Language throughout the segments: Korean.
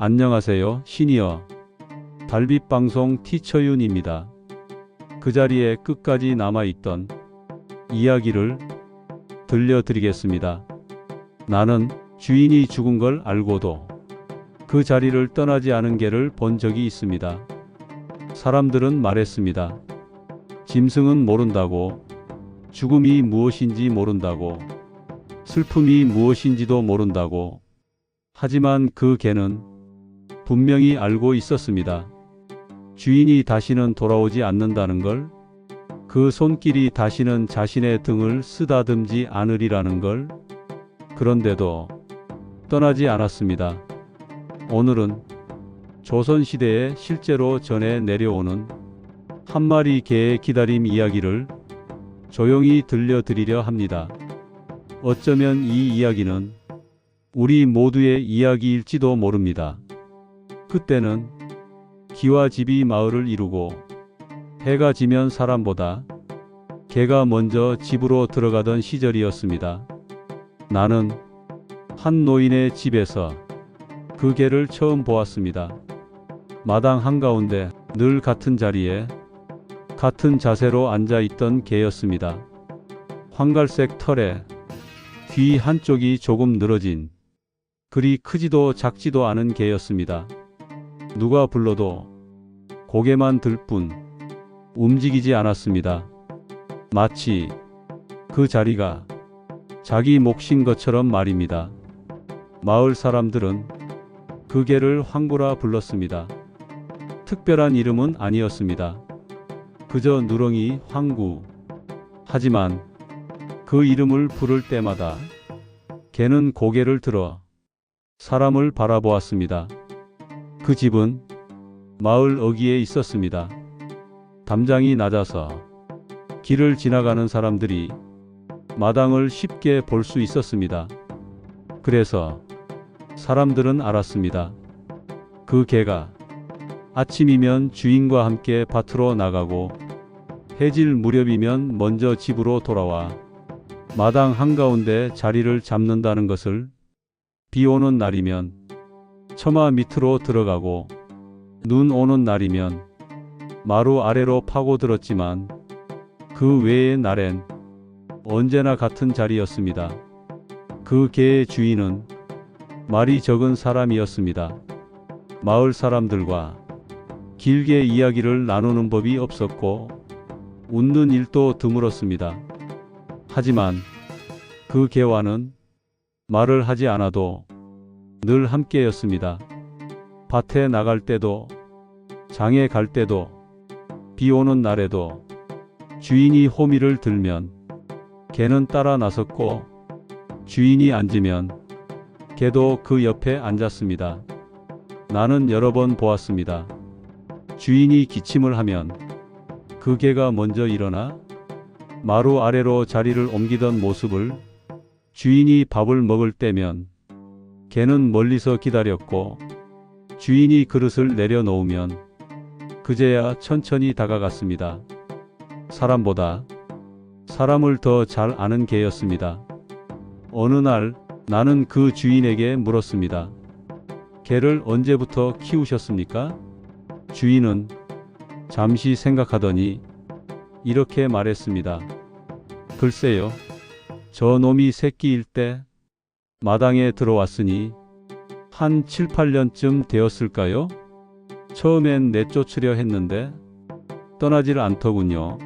안녕하세요, 시니어 달빛방송 티처윤입니다. 그 자리에 끝까지 남아있던 이야기를 들려드리겠습니다. 나는 주인이 죽은 걸 알고도 그 자리를 떠나지 않은 개를 본 적이 있습니다. 사람들은 말했습니다. 짐승은 모른다고, 죽음이 무엇인지 모른다고, 슬픔이 무엇인지도 모른다고. 하지만 그 개는 분명히 알고 있었습니다. 주인이 다시는 돌아오지 않는다는 걸, 그 손길이 다시는 자신의 등을 쓰다듬지 않으리라는 걸. 그런데도 떠나지 않았습니다. 오늘은 조선시대에 실제로 전해 내려오는 한 마리 개의 기다림 이야기를 조용히 들려드리려 합니다. 어쩌면 이 이야기는 우리 모두의 이야기일지도 모릅니다. 그때는 기와 집이 마을을 이루고 해가 지면 사람보다 개가 먼저 집으로 들어가던 시절이었습니다. 나는 한 노인의 집에서 그 개를 처음 보았습니다. 마당 한가운데 늘 같은 자리에 같은 자세로 앉아있던 개였습니다. 황갈색 털에 귀 한쪽이 조금 늘어진, 그리 크지도 작지도 않은 개였습니다. 누가 불러도 고개만 들 뿐 움직이지 않았습니다. 마치 그 자리가 자기 몫인 것처럼 말입니다. 마을 사람들은 그 개를 황구라 불렀습니다. 특별한 이름은 아니었습니다. 그저 누렁이 황구. 하지만 그 이름을 부를 때마다 개는 고개를 들어 사람을 바라보았습니다. 그 집은 마을 어귀에 있었습니다. 담장이 낮아서 길을 지나가는 사람들이 마당을 쉽게 볼 수 있었습니다. 그래서 사람들은 알았습니다. 그 개가 아침이면 주인과 함께 밭으로 나가고 해질 무렵이면 먼저 집으로 돌아와 마당 한가운데 자리를 잡는다는 것을. 비 오는 날이면 처마 밑으로 들어가고 눈 오는 날이면 마루 아래로 파고들었지만 그 외의 날엔 언제나 같은 자리였습니다. 그 개의 주인은 말이 적은 사람이었습니다. 마을 사람들과 길게 이야기를 나누는 법이 없었고 웃는 일도 드물었습니다. 하지만 그 개와는 말을 하지 않아도 늘 함께였습니다. 밭에 나갈 때도, 장에 갈 때도, 비 오는 날에도 주인이 호미를 들면 개는 따라 나섰고 주인이 앉으면 개도 그 옆에 앉았습니다. 나는 여러 번 보았습니다. 주인이 기침을 하면 그 개가 먼저 일어나 마루 아래로 자리를 옮기던 모습을, 주인이 밥을 먹을 때면 개는 멀리서 기다렸고 주인이 그릇을 내려놓으면 그제야 천천히 다가갔습니다. 사람보다 사람을 더 잘 아는 개였습니다. 어느 날 나는 그 주인에게 물었습니다. 개를 언제부터 키우셨습니까? 주인은 잠시 생각하더니 이렇게 말했습니다. 글쎄요. 저 놈이 새끼일 때 마당에 들어왔으니 한 7, 8년쯤 되었을까요? 처음엔 내쫓으려 했는데 떠나질 않더군요.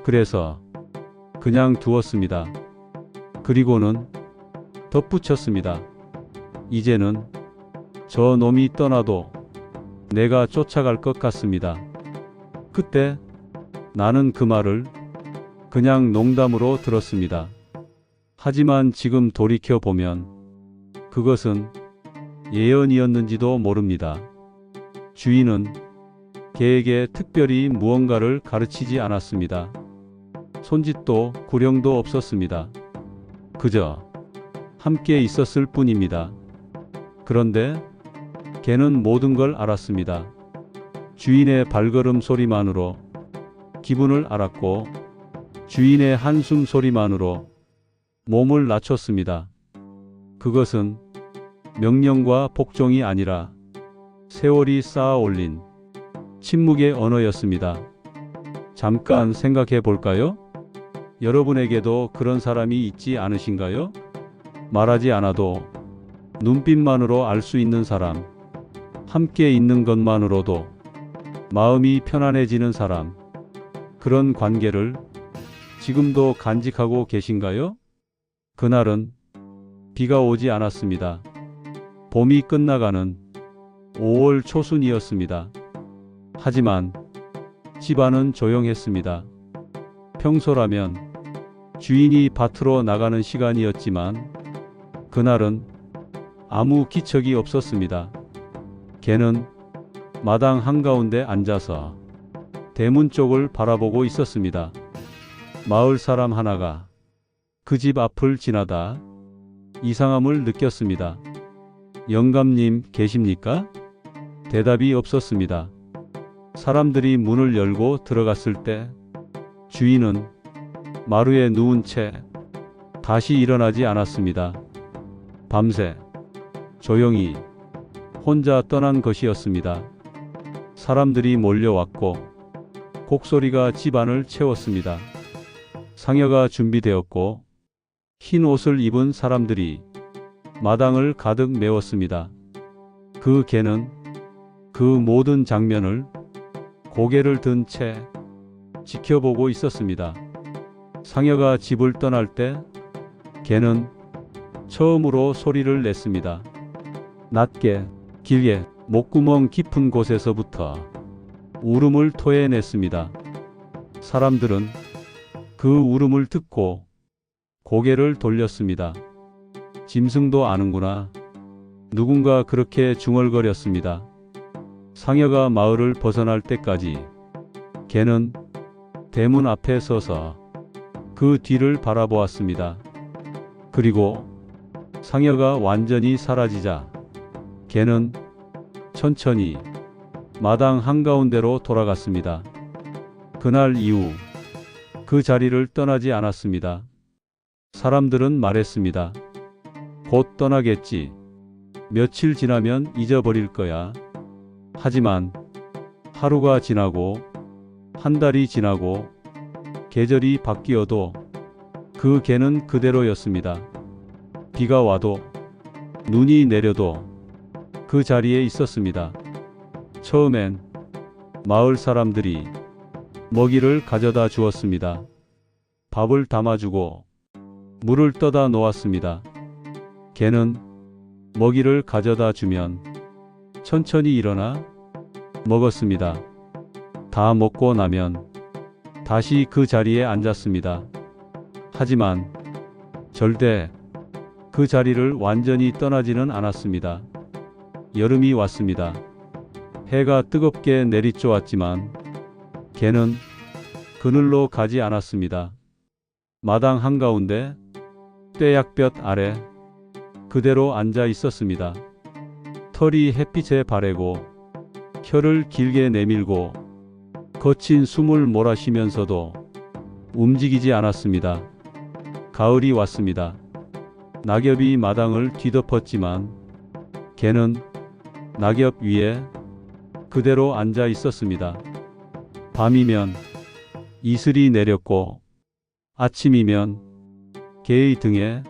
그래서 그냥 두었습니다. 그리고는 덧붙였습니다. 이제는 저 놈이 떠나도 내가 쫓아갈 것 같습니다. 그때 나는 그 말을 그냥 농담으로 들었습니다. 하지만 지금 돌이켜보면 그것은 예언이었는지도 모릅니다. 주인은 개에게 특별히 무언가를 가르치지 않았습니다. 손짓도 구령도 없었습니다. 그저 함께 있었을 뿐입니다. 그런데 개는 모든 걸 알았습니다. 주인의 발걸음 소리만으로 기분을 알았고 주인의 한숨 소리만으로 몸을 낮췄습니다. 그것은 명령과 복종이 아니라 세월이 쌓아 올린 침묵의 언어였습니다. 잠깐 생각해 볼까요? 여러분에게도 그런 사람이 있지 않으신가요? 말하지 않아도 눈빛만으로 알 수 있는 사람, 함께 있는 것만으로도 마음이 편안해지는 사람, 그런 관계를 지금도 간직하고 계신가요? 그날은 비가 오지 않았습니다. 봄이 끝나가는 5월 초순이었습니다. 하지만 집안은 조용했습니다. 평소라면 주인이 밭으로 나가는 시간이었지만 그날은 아무 기척이 없었습니다. 개는 마당 한가운데 앉아서 대문 쪽을 바라보고 있었습니다. 마을 사람 하나가 그 집 앞을 지나다 이상함을 느꼈습니다. 영감님 계십니까? 대답이 없었습니다. 사람들이 문을 열고 들어갔을 때 주인은 마루에 누운 채 다시 일어나지 않았습니다. 밤새 조용히 혼자 떠난 것이었습니다. 사람들이 몰려왔고 곡소리가 집안을 채웠습니다. 상여가 준비되었고 흰 옷을 입은 사람들이 마당을 가득 메웠습니다. 그 개는 그 모든 장면을 고개를 든 채 지켜보고 있었습니다. 상여가 집을 떠날 때 개는 처음으로 소리를 냈습니다. 낮게, 길게, 목구멍 깊은 곳에서부터 울음을 토해냈습니다. 사람들은 그 울음을 듣고 고개를 돌렸습니다. 짐승도 아는구나. 누군가 그렇게 중얼거렸습니다. 상여가 마을을 벗어날 때까지 개는 대문 앞에 서서 그 뒤를 바라보았습니다. 그리고 상여가 완전히 사라지자 개는 천천히 마당 한가운데로 돌아갔습니다. 그날 이후 그 자리를 떠나지 않았습니다. 사람들은 말했습니다. 곧 떠나겠지. 며칠 지나면 잊어버릴 거야. 하지만 하루가 지나고 한 달이 지나고 계절이 바뀌어도 그 개는 그대로였습니다. 비가 와도 눈이 내려도 그 자리에 있었습니다. 처음엔 마을 사람들이 먹이를 가져다 주었습니다. 밥을 담아주고 물을 떠다 놓았습니다. 개는 먹이를 가져다 주면 천천히 일어나 먹었습니다. 다 먹고 나면 다시 그 자리에 앉았습니다. 하지만 절대 그 자리를 완전히 떠나지는 않았습니다. 여름이 왔습니다. 해가 뜨겁게 내리쬐었지만 개는 그늘로 가지 않았습니다. 마당 한가운데 떼약볕 아래 그대로 앉아 있었습니다. 털이 햇빛에 바래고 혀를 길게 내밀고 거친 숨을 몰아쉬면서도 움직이지 않았습니다. 가을이 왔습니다. 낙엽이 마당을 뒤덮었지만 개는 낙엽 위에 그대로 앉아 있었습니다. 밤이면 이슬이 내렸고 아침이면 개의 등에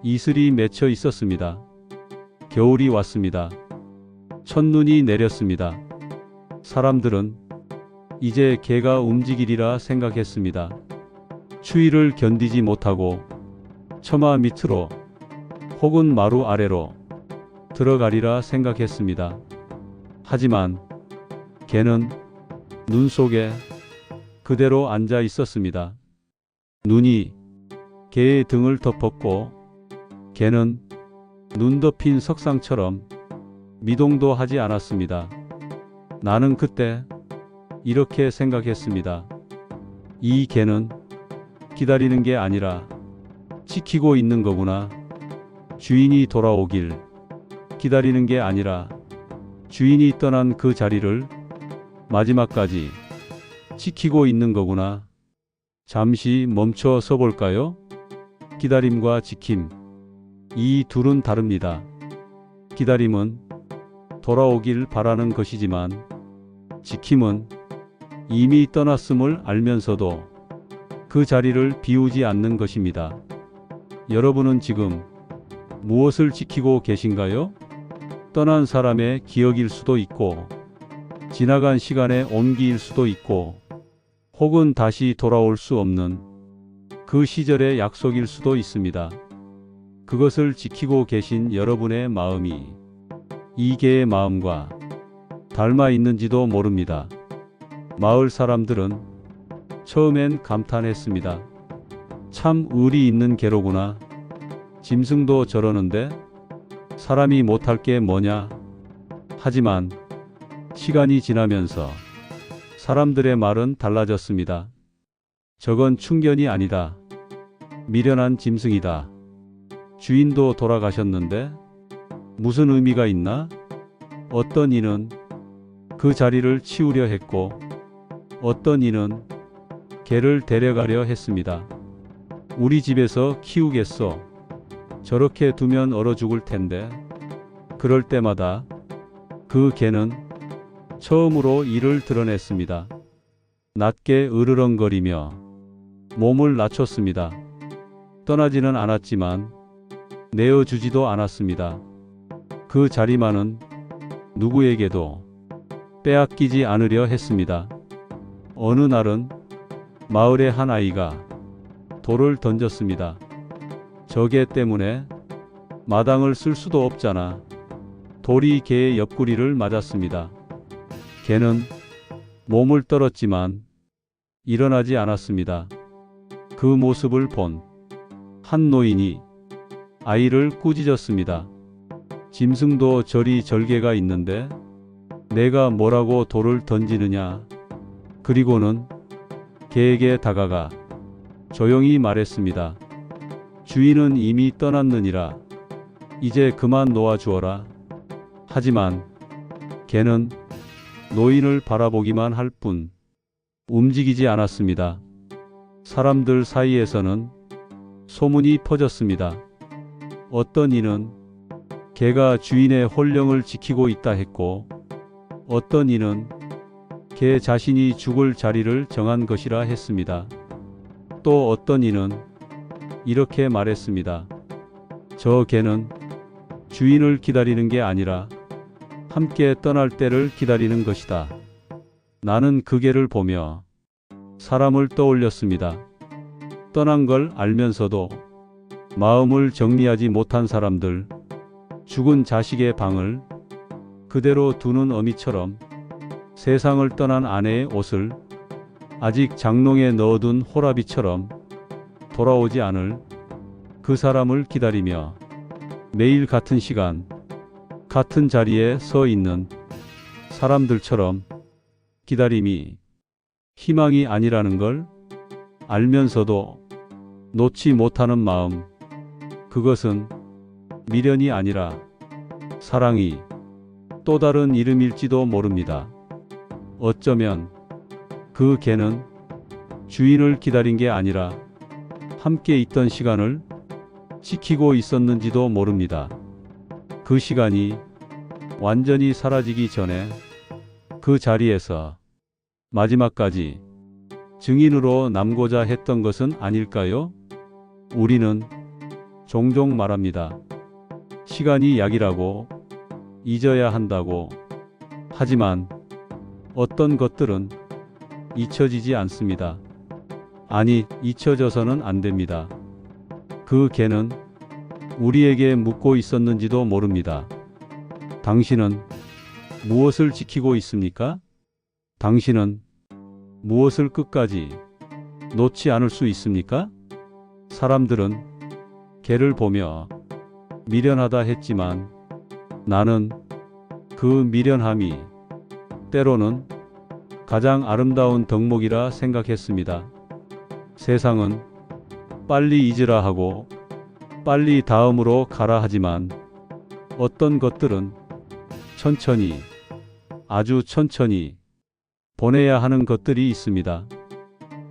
이슬이 맺혀 있었습니다. 겨울이 왔습니다. 첫눈이 내렸습니다. 사람들은 이제 개가 움직이리라 생각했습니다. 추위를 견디지 못하고 처마 밑으로 혹은 마루 아래로 들어가리라 생각했습니다. 하지만 개는 눈 속에 그대로 앉아 있었습니다. 눈이 개의 등을 덮었고 개는 눈 덮인 석상처럼 미동도 하지 않았습니다. 나는 그때 이렇게 생각했습니다. 이 개는 기다리는 게 아니라 지키고 있는 거구나. 주인이 돌아오길 기다리는 게 아니라 주인이 떠난 그 자리를 마지막까지 지키고 있는 거구나. 잠시 멈춰 서 볼까요? 기다림과 지킴, 이 둘은 다릅니다. 기다림은 돌아오길 바라는 것이지만 지킴은 이미 떠났음을 알면서도 그 자리를 비우지 않는 것입니다. 여러분은 지금 무엇을 지키고 계신가요? 떠난 사람의 기억일 수도 있고, 지나간 시간의 온기일 수도 있고, 혹은 다시 돌아올 수 없는 그 시절의 약속일 수도 있습니다. 그것을 지키고 계신 여러분의 마음이 이 개의 마음과 닮아 있는지도 모릅니다. 마을 사람들은 처음엔 감탄했습니다. 참 의리 있는 개로구나. 짐승도 저러는데 사람이 못할 게 뭐냐. 하지만 시간이 지나면서 사람들의 말은 달라졌습니다. 저건 충견이 아니다. 미련한 짐승이다. 주인도 돌아가셨는데 무슨 의미가 있나? 어떤 이는 그 자리를 치우려 했고, 어떤 이는 개를 데려가려 했습니다. 우리 집에서 키우겠소. 저렇게 두면 얼어 죽을 텐데. 그럴 때마다 그 개는 처음으로 이를 드러냈습니다. 낮게 으르렁거리며 몸을 낮췄습니다. 떠나지는 않았지만 내어주지도 않았습니다. 그 자리만은 누구에게도 빼앗기지 않으려 했습니다. 어느 날은 마을의 한 아이가 돌을 던졌습니다. 저 개 때문에 마당을 쓸 수도 없잖아. 돌이 개의 옆구리를 맞았습니다. 개는 몸을 떨었지만 일어나지 않았습니다. 그 모습을 본 한 노인이 아이를 꾸짖었습니다. 짐승도 저리 절개가 있는데 내가 뭐라고 돌을 던지느냐. 그리고는 개에게 다가가 조용히 말했습니다. 주인은 이미 떠났느니라. 이제 그만 놓아주어라. 하지만 개는 노인을 바라보기만 할 뿐 움직이지 않았습니다. 사람들 사이에서는 소문이 퍼졌습니다. 어떤 이는 개가 주인의 혼령을 지키고 있다 했고, 어떤 이는 개 자신이 죽을 자리를 정한 것이라 했습니다. 또 어떤 이는 이렇게 말했습니다. 저 개는 주인을 기다리는 게 아니라 함께 떠날 때를 기다리는 것이다. 나는 그 개를 보며 사람을 떠올렸습니다. 떠난 걸 알면서도 마음을 정리하지 못한 사람들, 죽은 자식의 방을 그대로 두는 어미처럼 세상을 떠난 아내의 옷을 아직 장롱에 넣어둔 호라비처럼 돌아오지 않을 그 사람을 기다리며 매일 같은 시간, 같은 자리에 서 있는 사람들처럼 기다림이 희망이 아니라는 걸 알면서도 놓지 못하는 마음, 그것은 미련이 아니라 사랑이 또 다른 이름일지도 모릅니다. 어쩌면 그 개는 주인을 기다린 게 아니라 함께 있던 시간을 지키고 있었는지도 모릅니다. 그 시간이 완전히 사라지기 전에 그 자리에서 마지막까지 증인으로 남고자 했던 것은 아닐까요? 우리는 종종 말합니다. 시간이 약이라고, 잊어야 한다고. 하지만 어떤 것들은 잊혀지지 않습니다. 아니, 잊혀져서는 안 됩니다. 그 개는 우리에게 묻고 있었는지도 모릅니다. 당신은 무엇을 지키고 있습니까? 당신은 무엇을 끝까지 놓지 않을 수 있습니까? 사람들은 개를 보며 미련하다 했지만 나는 그 미련함이 때로는 가장 아름다운 덕목이라 생각했습니다. 세상은 빨리 잊으라 하고 빨리 다음으로 가라 하지만 어떤 것들은 천천히, 아주 천천히 보내야 하는 것들이 있습니다.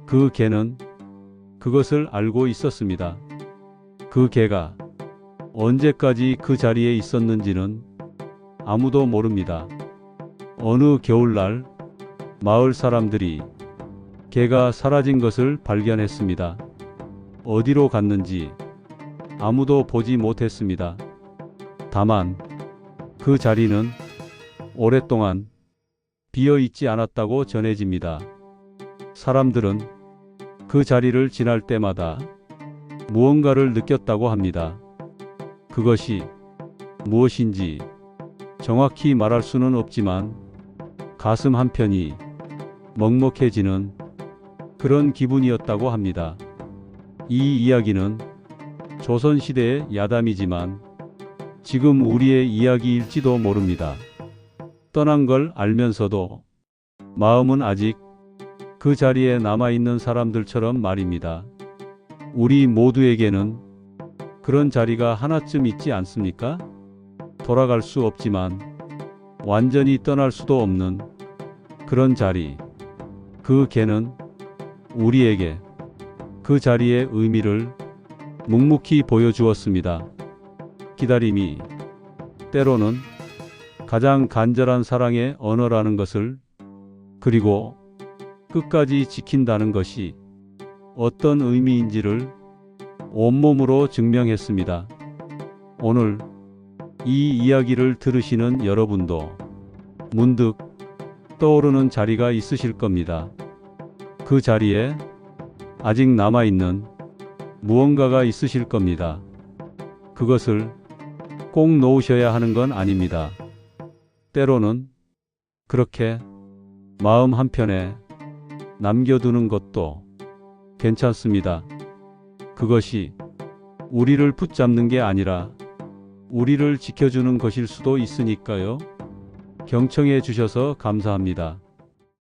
그 개는 그것을 알고 있었습니다. 그 개가 언제까지 그 자리에 있었는지는 아무도 모릅니다. 어느 겨울날 마을 사람들이 개가 사라진 것을 발견했습니다. 어디로 갔는지 아무도 보지 못했습니다. 다만 그 자리는 오랫동안 비어 있지 않았다고 전해집니다. 사람들은 그 자리를 지날 때마다 무언가를 느꼈다고 합니다. 그것이 무엇인지 정확히 말할 수는 없지만 가슴 한편이 먹먹해지는 그런 기분이었다고 합니다. 이 이야기는 조선시대의 야담이지만 지금 우리의 이야기일지도 모릅니다. 떠난 걸 알면서도 마음은 아직 그 자리에 남아있는 사람들처럼 말입니다. 우리 모두에게는 그런 자리가 하나쯤 있지 않습니까? 돌아갈 수 없지만 완전히 떠날 수도 없는 그런 자리. 그 개는 우리에게 그 자리의 의미를 묵묵히 보여주었습니다. 기다림이 때로는 가장 간절한 사랑의 언어라는 것을, 그리고 끝까지 지킨다는 것이 어떤 의미인지를 온몸으로 증명했습니다. 오늘 이 이야기를 들으시는 여러분도 문득 떠오르는 자리가 있으실 겁니다. 그 자리에 아직 남아있는 무언가가 있으실 겁니다. 그것을 꼭 놓으셔야 하는 건 아닙니다. 때로는 그렇게 마음 한편에 남겨두는 것도 괜찮습니다. 그것이 우리를 붙잡는 게 아니라 우리를 지켜주는 것일 수도 있으니까요. 경청해 주셔서 감사합니다.